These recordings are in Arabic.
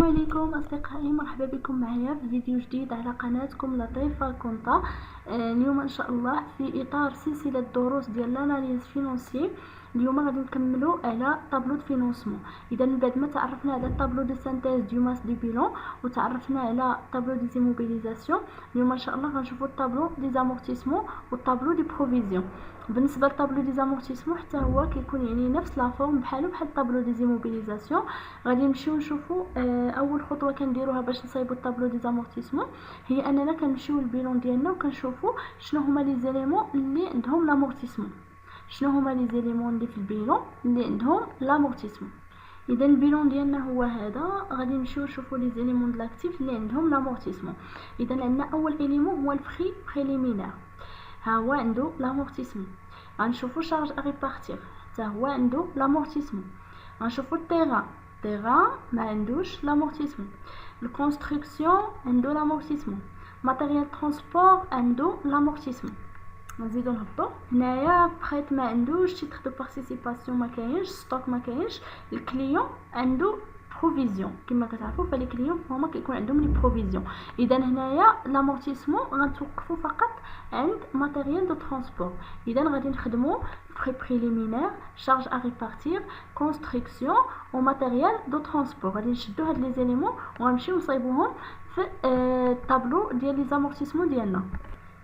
السلام عليكم اصدقائي، مرحبا بكم معايا في فيديو جديد على قناتكم لطيفة كونطا. اليوم ان شاء الله في اطار سلسله دروس ديال لاناليز فينونسي. اليوم غادي نكملوا على طابلو دو فينونسمون. اذا بعد ما تعرفنا على طابلو دو سانتيز دو ماس دي بيلون وتعرفنا على طابلو دي زيموبيليزاسيون، اليوم ان شاء الله غنشوفوا الطابلو دي زامورتيسمون والطابلو دي بروفيزيون. بالنسبه للطابلو دي زامورتيسمون حتى هو كيكون يعني نفس لا فورم بحال الطابلو دي زيموبيليزاسيون. غادي نمشيو نشوفوا اول خطوه كنديروها باش نصايبوا الطابلو دي زامورتيسمون هي اننا كنمشيو للبيلون ديالنا وكنشوفوا شنو هما لي زيليمون اللي عندهم لامورتيسمون، شنو هما لي زيليمون اللي في البيلون اللي عندهم لامورتيسمون. اذا البيلون ديالنا هو هذا، غادي نمشيو نشوفوا لي زيليمون د لاكتيف اللي عندهم لامورتيسمون. اذا عندنا اول اليمون هو الفري بريليمينير، ها هو عنده لامورتيسمون. غنشوفوا شارج ا ريبارتير حتى هو عنده لامورتيسمون. غنشوفوا التيغان ما عندوش لامورتيسمون. الكونستركسيون عنده لامورتيسمون. ماتيريال ترونسبور عنده لامورتيسمون. نزيدو نهبطو هنايا بخيت ما عندوش تيتر دو بارتيسيباسيون، ما كاينش ستوك، ما كاينش. الكليون عنده بروفيزيون، كما كتعرفوا فلي كليون هما كيكون عندهم لي بروفيزيون. اذا هنايا لامورتيسمون غنتوقفوا فقط عند ماتيريال دو ترونسبور. اذا غادي نخدموا فري بريليمينير، شارج ا ريبارتير، كونستركسيون و ماتيريال دو ترونسبور. غادي نشدو هاد لي زيليمون وغنمشيو نصايبوهم في الطابلو ديال لي زامورتيسمون ديالنا.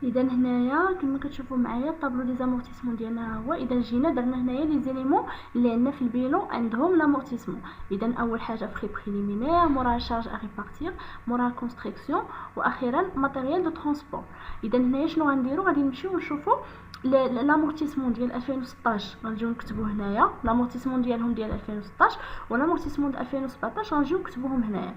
اذا هنايا كما كتشوفوا معايا الطابلو دي زامورتيسمون ديالنا هو. اذا جينا درنا هنايا لي زيليمون اللي عندنا في البيلون عندهم لامورتيسمون. اذا اول حاجه فري بريليمينير، موراها شارج ا ريبارتير، موراها كونستركسيون، واخيرا ماتيريال دو ترونسبور. اذا هنايا شنو غنديروا؟ غادي نمشيو نشوفوا لامورتيسمون ديال 2016 غنجيو نكتبوه هنايا، لامورتيسمون ديالهم ديال 2016 ولامورتيسمون ديال 2017 غنجيو نكتبوهم هنايا.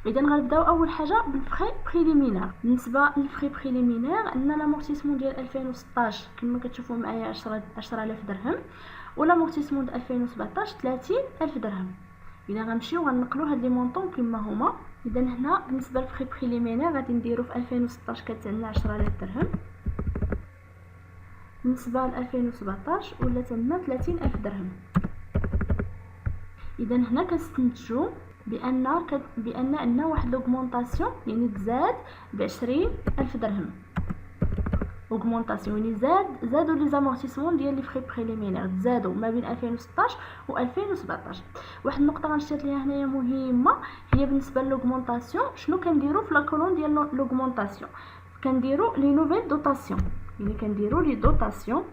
اذا غنبداو اول حاجه بالفري بريليمينير. بالنسبه للفري بريليمينير عندنا لامورتيسمون ديال 2016 كما كتشوفوا معايا 10000 درهم، ولامورتيسمون ديال 2017 30000 درهم. اذا غنمشيو غنقلوا هاد لي مونطون كما هما. اذا هنا بالنسبه للفري بريليمينير غادي نديرو في 2016 كانت عندنا 10000 درهم، بالنسبه ل 2017 ولات عندنا 30000 درهم. اذا هنا كنستنتجوا بان عندنا واحد لوغمونطاسيون، يعني تزاد ب 20000 درهم. اوغمونطاسيون يعني زادوا لي زامورتيسمون ديال لي فري بريليمينير، تزادوا ما بين 2016 و 2017. واحد النقطه غنشير ليها هنايا مهمه هي بالنسبه لوغمونطاسيون. شنو كنديروا في لا كولون ديال لوغمونطاسيون؟ كنديروا لي نوفيل دوطاسيون، يعني كنديروا لي دوطاسيون.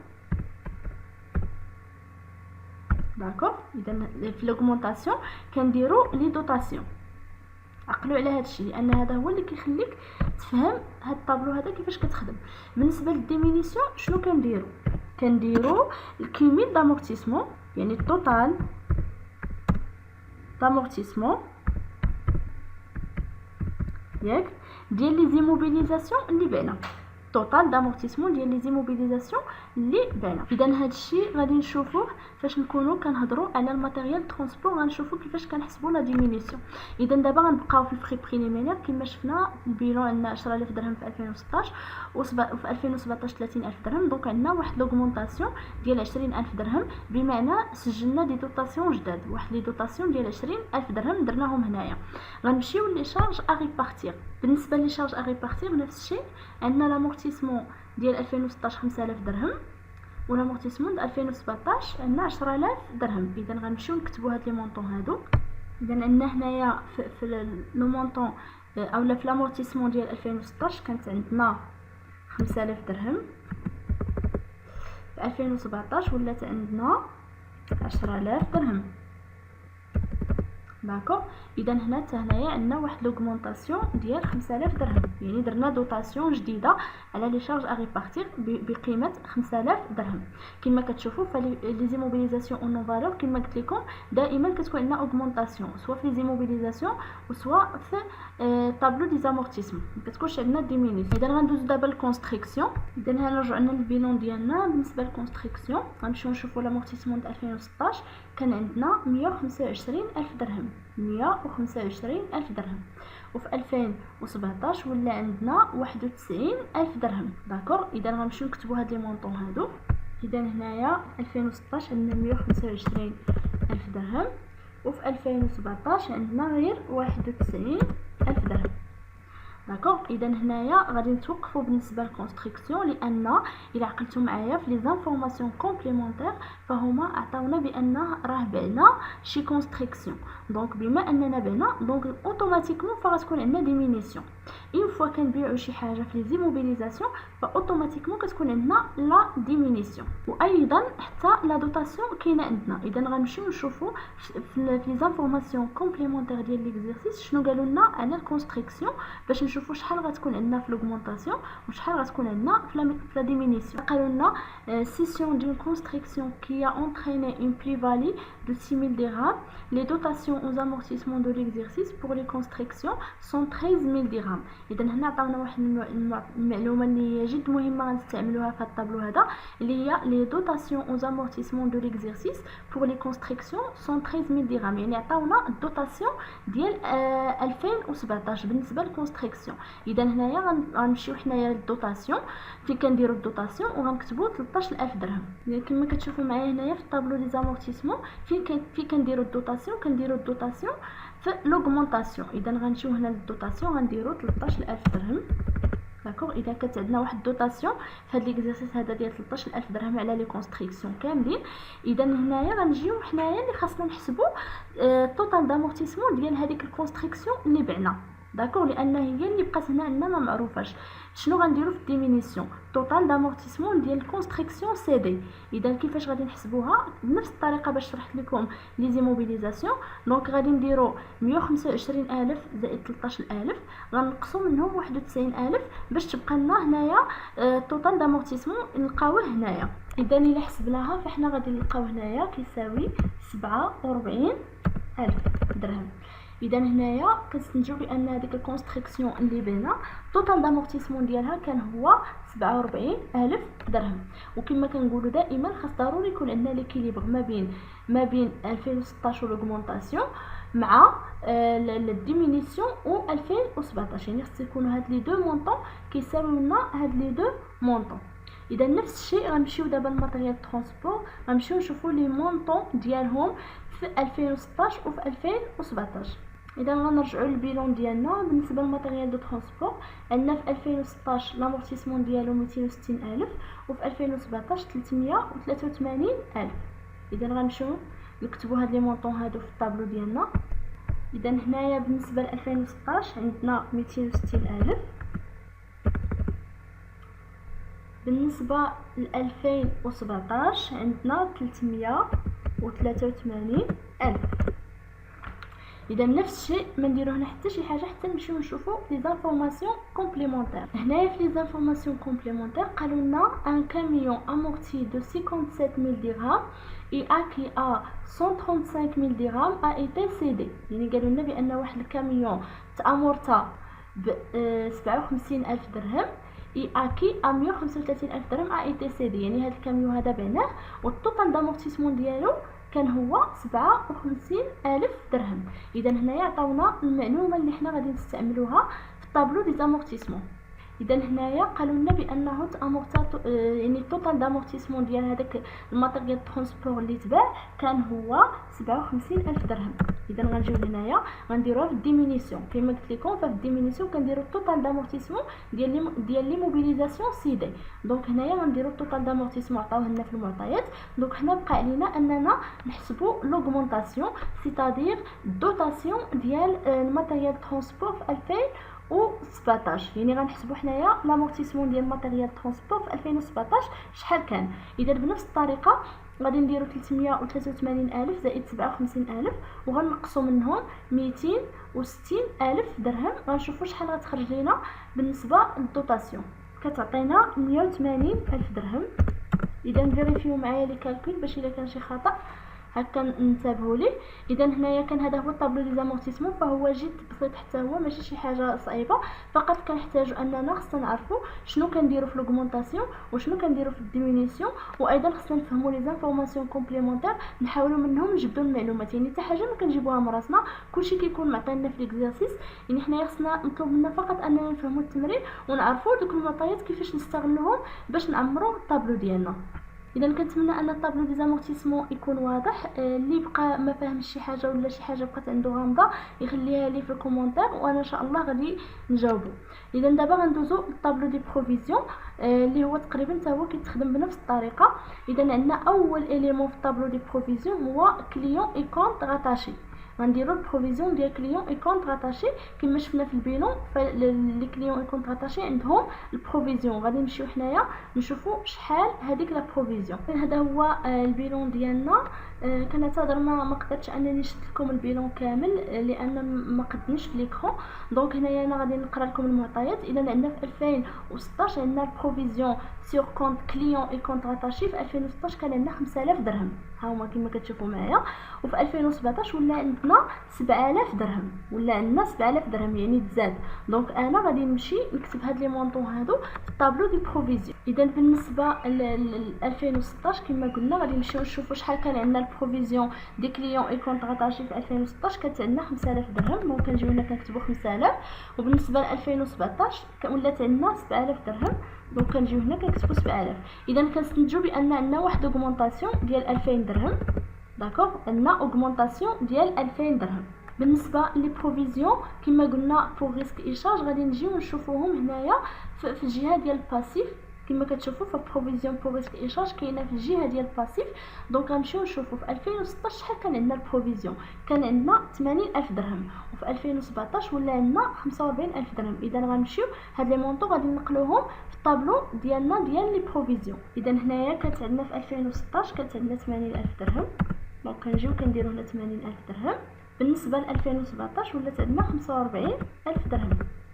داكوغ. اذا في لوغمونطاسيون كنديروا لي دوطاسيون. عقلوا على هذا الشيء لان هذا هو اللي كيخليك تفهم هذا الطابلو هذا كيفاش كتخدم. بالنسبه للديمينيسيون شنو كنديروا الكيميل دامورتيسمون، يعني التوتال دامورتيسمون ياك ديال لي زيموبيليزاسيون اللي بعنا، توتال دامورتيسمون ديال لي زيموبيليزاسيون اللي بعنا. اذا هذا الشيء غادي نشوفوه فاش نكونوا كنهضروا على الماتيريال ترونسبور، غنشوفوا كيفاش كنحسبوا لا ديمينيسيون. اذا دابا غنبقاو في الفري بريليمينير كما شفنا في البيلون عندنا 10000 درهم في 2016 وفي 2017 30000 درهم. دونك عندنا واحد لوغمونطاسيون ديال 20000 درهم، بمعنى سجلنا دي دوطاسيون جداد، واحد لي دوطاسيون ديال 20000 درهم درناهم هنايا. غنمشيو لي شارج ا ريبارتير. بالنسبه لي شارج ا ريبارتير نفس الشيء، عندنا لامورتيسمون ديال 2016 5000 درهم، ولامورتيسمون ديال 2017 عندنا 10000 درهم. اذا غنمشيو نكتبوا هاد لي مونطون هادو. اذا عندنا هنايا في لو مونطون اولا في لامورتيسمون ديال 2016 كانت عندنا 5000 درهم، في 2017 ولات عندنا 10000 درهم. داكوغ. اذا هنا حتى هنايا عندنا واحد لوغمونطاسيون ديال 5000 درهم، يعني درنا دوطاسيون جديده على لي شارج ا ريبارتير بقيمه 5000 درهم. كما كتشوفوا فلي زيموبيليزاسيون او نون فالور كما قلت لكم دائما كتكون عندنا اوغمونطاسيون سواء في لي زيموبيليزاسيون وسواء في طابلو دي زامورتيسمون، ما كتكونش عندنا ديمينيس. اذا غندوزو دابا للكونستركسيون. اذا هنرجعوا لنا للبيلون ديالنا. بالنسبه للكونستركسيون غنمشيو نشوفوا لامورتيسمون ديال 2016 كان عندنا 125000 درهم، 125000 درهم. وفي 2017 ولا عندنا 91000 درهم. داكوغ. اذا غنمشيو نكتبوا هاد لي مونطون هادو. اذا هنايا 2016 عندنا 125000 درهم، وفي 2017 عندنا غير 91,000 درهم. داكوغ. اذا هنايا غادي نتوقفوا بالنسبه للكونستركسيون، لان الى عقلتوا معايا في لي زانفورماسيون كومبليمونتير فهما عطاونا بان راه بعنا شي كونستركسيون. دونك بما اننا بعنا دونك اوتوماتيكمون فغتكون عندنا ديمينيسيون. اون فوا كنبيعوا شي حاجه في لي زيموبيليزاسيون فاوتوماتيكمون كتكون عندنا لا ديمينيسيون. وايضا حتى لا دوتاسيون كاينه عندنا. اذا غنمشيو نشوفوا في لي زانفورماسيون كومبليمونتير ديال ليكزيرسيس شنو قالوا لنا على الكونستركسيون باش نشوفوا شحال غتكون عندنا في لوغمونطاسيون وشحال غتكون عندنا في لا ديمينيسيون. قالوا لنا سيسيون دون كونستركسيون qui a entraîné une plus-value de 6 000 dirhams. Les dotations aux amortissements de l'exercice pour les constructions sont 13 000 dirhams. اذا هنا عطاونا واحد المعلومه اللي هي جد مهمه غنستعملوها في الطابلو هذا، اللي هي les dotations aux amortissements de l'exercice pour les constructions sont 13 000 dirhams. يعني عطاونا الدوتاسيون ديال 2017 بالنسبه للكونستركسيون. اذا هنايا غنمشيو حنايا للدوتاسيون، فين كنديروا الدوتاسيون وغنكتبوا 13,000 درهم. يعني كما كتشوفوا معايا هنايا في الطابلو دي زامورتيسمون فين كنديروا الدوتاسيون في لوغمونطاسيون. اذا غنمشيو هنا للدوتاسيون غنديروا 13,000 درهم. داكوغ. اذا كانت عندنا واحد الدوتاسيون في هذا ليكزيرسيس هذا ديال 13,000 درهم على لي كونستركسيون كاملين، اذا هنايا غنجيو حنايا اللي خاصنا نحسبوا التوتال دامورتيسمون ديال هذيك الكونستركسيون اللي بعنا. داكوغ. لان هي اللي بقات هنا عندنا ما معروفاش. شنو غنديروا في الديمينيسيون؟ توتال دامورتيسمون ديال الكونستركسيون سي دي. اذا كيفاش غادي نحسبوها؟ بنفس الطريقه باش شرحت لكم لي زيموبيليزاسيون. دونك غادي نديروا 125,000 زائد 13,000 غنقصوا منهم 91,000 باش تبقى لنا هنايا توتال دامورتيسمون نلقاوه هنايا. اذا الا حسبناها فاحنا غادي نلقاو هنايا كيساوي 47,000 درهم. اذا هنايا كنستنتجوا بان هذيك الكونستركسيون اللي بينا التوتال دامورتيسمون ديالها كان هو 47,000 درهم. وكما كنقولوا دائما خاص ضروري يكون عندنا ليكيليبر ما بين 2016 ولوغمونطاسيون مع الديمينيسيون و 2017. يعني خص يكونوا هاد لي دو مونطون كيساويو لنا هاد لي دو مونطون. اذا نفس الشيء غنمشيو دابا للماتيريال ترونسبور، غنمشيو نشوفوا لي مونطون ديالهم في 2016 وفي 2017. اذا غنرجعوا للبيلون ديالنا. بالنسبه للماتيريال دو ترونسبور عندنا في 2016 لامورتيسمون ديالو 260,000 وفي 2017 383,000. اذا غنمشيو نكتبوا هاد لي مونطون هادو في الطابلو ديالنا. اذا هنايا بالنسبه ل 2016 عندنا 260,000. بالنسبه ل 2017 عندنا 383,000. اذا نفس الشيء ما نديرو هنا حتى شي حاجه حتى نمشيو نشوفوا لي زانفورماسيون كومبليمونتير. هنايا في لي زانفورماسيون كومبليمونتير قالوا لنا ان كاميون امورتي دو 57,000 درهم et qui a 135,000 dirhams a été cédé. يعني قالوا لنا بان واحد الكاميون تامورتا ب 57,000 درهم et qui a 135,000 درهم a été cédé. يعني هذا الكاميون هذا بعناه والتوتال دامورتيسمون ديالو كان هو 57,000 درهم. اذا هنايا عطاونا المعلومه اللي حنا غادي نستعملوها في الطابلو دي زامورتيسمون. اذا هنايا قالوا لنا بانه تامورتا يعني التوتال دامورتيسمون ديال هذاك الماتيريال ترونسبور اللي تباع كان هو 57,000 درهم. اذا غنجيو هنايا غنديروها في الديمينيسيون. كما قلت لكم ففي الديمينيسيون كنديروا التوتال دامورتيسمون ديال لي موبيليزاسيون سي دي. دونك هنايا غنديروا التوتال دامورتيسمون عطاوه لنا في المعطيات. دونك حنا بقى علينا اننا نحسبوا لوغمونطاسيون سيتادير دوتاسيون ديال الماتيريال ترونسبور في 2017. يعني غنحسبوا حنايا لامورتيسمون ديال الماتيريال ترونسبور في 2017 شحال كان. اذا بنفس الطريقه غادي نديروا 383,000 زائد 57,000 وغنقصوا منهم 260,000 درهم. غنشوفوا شحال غتخرج لينا بالنسبه للدوتاسيون. كتعطينا 180,000 درهم. اذا نفيريفيو معايا لي كالكول باش الا كان شي خطا هكا ننتبهوا ليه. اذا هنايا كان هذا هو الطابلو دي زامورتيسمون فهو جد بسيط حتى هو ماشي شي حاجه صعيبه. فقط كنحتاجوا اننا خصنا نعرفوا شنو كنديروا في لوغمونطاسيون وشنو كنديروا في الديمينيسيون، وايضا خصنا نفهموا لي زانفورماسيون كومبليمونتير نحاولوا منهم نجبدوا المعلومات. يعني حتى حاجه ما كنجيبوها من راسنا، كلشي كيكون معطينا في ليكزيرسيس. يعني حنايا خصنا نطلب منا فقط اننا نفهموا التمرين ونعرفوا دوك المعطيات كيفاش نستغلوهم باش نعمروا الطابلو ديالنا. اذا كنتمنى ان الطابلو دي زامورتيسمون يكون واضح. اللي بقى ما فاهمش شي حاجه ولا شي حاجه بقات عنده غامضه يخليها لي في الكومونتير وانا ان شاء الله غادي نجاوبو. اذا دابا غندوزو للطابلو دي بروفيزيون اللي هو تقريبا حتى هو كيتخدم بنفس الطريقه. اذا عندنا اول اليمون في الطابلو دي بروفيزيون هو كليون اي كونط غاتاشي. غنديرو البروفيزيون ديال كليون اي كونط غاتاشي كما شفنا في البيلون. فلي كليون اي كونط غاتاشي عندهم البروفيزيون. غادي نمشيو حنايا نشوفوا شحال هذيك لا بروفيزيون. هذا هو البيلون ديالنا. كنعتذر ما قدرتش انني نشد لكم البيلون كامل لان ما قدنيش في ليكرون. دونك هنايا انا غادي نقرا لكم المعطيات. اذا عندنا في 2016 عندنا البروفيزيون سور كونط كليون اي كونط غاتاشي. في 2016 كان عندنا 5000 درهم، ها هما كما كتشوفوا معايا. وفي 2017 ولا عندنا 7000 درهم، ولا عندنا 7000 درهم يعني تزاد. دونك انا غادي نمشي نكتب هاد لي مونطون هادو في الطابلو دي بروفيزيون. اذا بالنسبه ل 2016 كما قلنا غادي نمشيو نشوفوا شحال كان عندنا البروفيزيون دي كليون اي كونط غاتاشي. في 2016 كانت عندنا 5000 درهم، دونك كنجيو هنا كنكتبوا 5000. وبالنسبه ل 2017 ولات عندنا 7000 درهم، دونك كنجيو هنا كنكتبوا 7000. اذا كنستنتجوا بان عندنا واحد اوغمونطاسيون ديال 2000 درهم. داكوغ، عندنا اوغمونطاسيون ديال 2000 درهم. بالنسبه لي بروفيزيون كما قلنا بور ريسك ايشاج غادي نجيو نشوفوهم هنايا في الجهه ديال الباسيف. كما كتشوفوا في بروفيزيون بور ريسك ايشاج كاينه في الجهه ديال الباسيف. دونك غنمشيو نشوفوا في 2016 شحال كان عندنا البروفيزيون. كان عندنا 80000 درهم، وفي 2017 ولا عندنا 45000 درهم. اذا غنمشيو هاد لي مونطو غادي نقلوهم في الطابلو ديالنا ديال لي بروفيزيون. اذا هنايا كانت عندنا في 2016 كانت عندنا 80000 درهم، دونك كنجيو كنديرو هنا 80000 درهم. بالنسبه ل 2017 ولات عندنا 45000 درهم.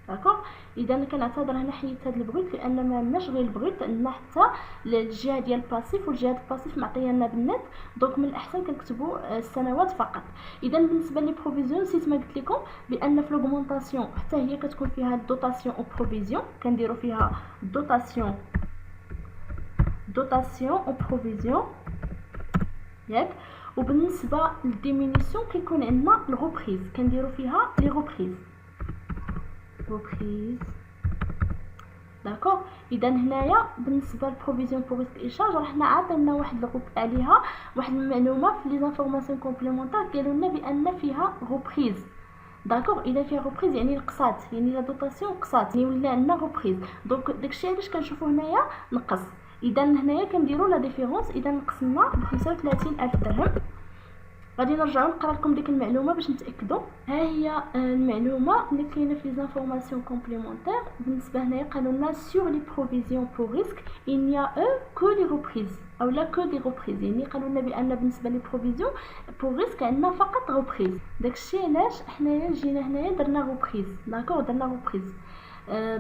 داكوغ. اذا كنعتذر هنا حيت هذا البغيت لان ما عندناش غير البغيت، عندنا حتى الجهه ديال الباسيف، والجهه ديال الباسيف معطيه لنا بالنت. دونك من الاحسن كنكتبوا السنوات فقط. اذا بالنسبه لي بروفيزيون نسيت ما قلت لكم بان في لوغمونطاسيون حتى هي كتكون فيها الدوطاسيون او بروفيزيون. كنديروا فيها دوطاسيون او بروفيزيون ياك. وبالنسبه للديمينيسيون كيكون عندنا الغوبريز، كنديروا فيها لي غوبريز. داكوغ. اذا هنايا بالنسبه للبروفيزيون بور ريسك ايشاج راه حنا عطينا واحد الغوب عليها واحد المعلومه في لي زانفورماسيون كومبليمونطير. قالوا لنا بان فيها غوبريز. داكوغ. اذا فيها غوبريز يعني القسات، يعني لا دوطاسيون قسات، يعني ولا عندنا غوبريز. دونك داكشي علاش كنشوفوا هنايا نقص. اذا هنايا كنديروا لا ديفيرونس. اذا نقسمنا ب 35000 درهم. غادي نرجعوا نقرا لكم ديك المعلومه باش نتاكدوا. ها هي المعلومه اللي كاينه في لي زانفورماسيون كومبليمونطير. بالنسبه هنايا قالوا لنا سور لي بروفيزيون بور ريسك il n'y a que les reprises او لا كو دي غوبريز. يعني قالوا لنا بان بالنسبه لي بروفيزيون بور ريسك عندنا فقط غوبريز. داكشي علاش حنايا جينا هنايا درنا غوبريز. داكوغ، درنا غوبريز.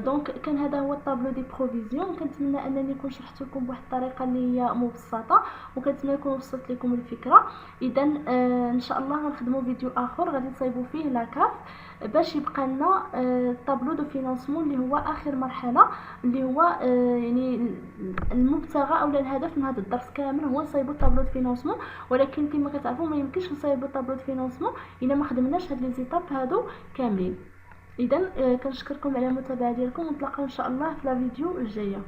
دونك كان هذا هو الطابلو دي بروفيزيون. كنتمنى انني نكون شرحت لكم بواحد الطريقه اللي هي مبسطه، وكنتمنى نكون وصلت لكم الفكره. اذا ان شاء الله غنخدموا فيديو اخر غادي نصايبوا فيه لاكاف باش يبقى لنا الطابلو دو فينانسمون اللي هو اخر مرحله، اللي هو يعني المبتغى او الهدف من هذا الدرس كامل هو نصايبوا طابلو دو فينانسمون. ولكن كما كتعرفوا ما يمكنش نصايبوا طابلو دو فينانسمون الا ما خدمناش هاد لي زيتاب هادو كاملين. اذا كنشكركم على المتابعه ديالكم، ونتلاقاو ان شاء الله في لا فيديو الجايه.